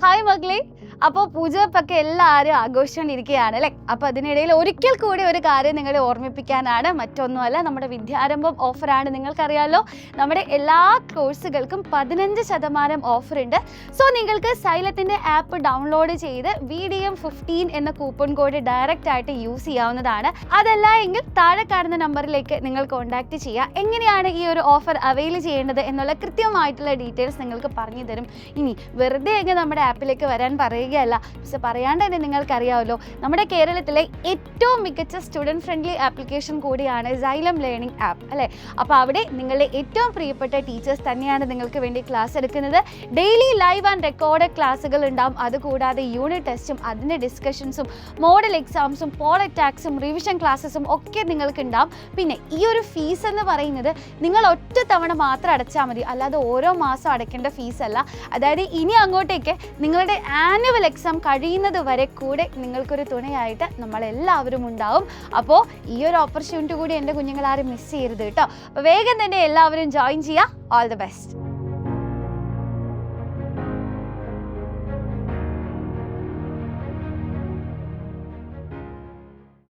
Hi മകളെ. അപ്പോൾ പൂജപ്പൊക്കെ എല്ലാവരും ആഘോഷിച്ചുകൊണ്ടിരിക്കുകയാണ് അല്ലേ? അപ്പോൾ അതിനിടയിൽ ഒരിക്കൽ കൂടി ഒരു കാര്യം നിങ്ങളെ ഓർമ്മിപ്പിക്കാനാണ്, മറ്റൊന്നുമല്ല, നമ്മുടെ വിദ്യാരംഭം ഓഫറാണ്. നിങ്ങൾക്കറിയാമല്ലോ, നമ്മുടെ എല്ലാ കോഴ്സുകൾക്കും 15% ഓഫർ ഉണ്ട്. സോ നിങ്ങൾക്ക് സൈലത്തിൻ്റെ ആപ്പ് ഡൗൺലോഡ് ചെയ്ത് VDM15 എന്ന കൂപ്പൺ കോഡ് ഡയറക്റ്റ് ആയിട്ട് യൂസ് ചെയ്യാവുന്നതാണ്. അതല്ല എങ്കിൽ താഴെ കാണുന്ന നമ്പറിലേക്ക് നിങ്ങൾ കോൺടാക്റ്റ് ചെയ്യുക. എങ്ങനെയാണ് ഈ ഒരു ഓഫർ അവൈൽ ചെയ്യേണ്ടത് എന്നുള്ള കൃത്യമായിട്ടുള്ള ഡീറ്റെയിൽസ് നിങ്ങൾക്ക് പറഞ്ഞു തരും. ഇനി വെറുതെ എങ്കിൽ നമ്മുടെ ആപ്പിലേക്ക് വരാൻ പറയുകയല്ല, പക്ഷെ പറയാണ്ട് തന്നെ നിങ്ങൾക്കറിയാമല്ലോ, നമ്മുടെ കേരളത്തിലെ ഏറ്റവും മികച്ച സ്റ്റുഡൻറ്റ് ഫ്രണ്ട്ലി ആപ്ലിക്കേഷൻ കൂടിയാണ് സൈലം ലേണിംഗ് ആപ്പ് അല്ലേ? അപ്പോൾ അവിടെ നിങ്ങളുടെ ഏറ്റവും പ്രിയപ്പെട്ട ടീച്ചേഴ്സ് തന്നെയാണ് നിങ്ങൾക്ക് വേണ്ടി ക്ലാസ് എടുക്കുന്നത്. ഡെയിലി ലൈവ് ആൻഡ് റെക്കോർഡ് ക്ലാസ്സുകൾ ഉണ്ടാവും. അതുകൂടാതെ യൂണിറ്റ് ടെസ്റ്റും അതിൻ്റെ ഡിസ്കഷൻസും മോഡൽ എക്സാംസും പോൾ അറ്റാക്സും റിവിഷൻ ക്ലാസ്സസും ഒക്കെ നിങ്ങൾക്ക് ഉണ്ടാവും. പിന്നെ ഈ ഒരു ഫീസ് എന്ന് പറയുന്നത് നിങ്ങൾ ഒറ്റ തവണ മാത്രം അടച്ചാൽ മതി, അല്ലാതെ ഓരോ മാസം അടയ്ക്കേണ്ട ഫീസല്ല. അതായത് ഇനി അങ്ങോട്ടേക്ക് നിങ്ങളുടെ ആനുവൽ എക്സാം കഴിയുന്നത് വരെ കൂടെ നിങ്ങൾക്കൊരു തുണയായിട്ട് നമ്മളെല്ലാവരും ഉണ്ടാവും. അപ്പോൾ ഈ ഒരു ഓപ്പർച്യൂണിറ്റി കൂടി എൻ്റെ കുഞ്ഞുങ്ങളാരും മിസ് ചെയ്യരുത് കേട്ടോ. അപ്പോൾ വേഗം തന്നെ എല്ലാവരും ജോയിൻ ചെയ്യുക. All the best.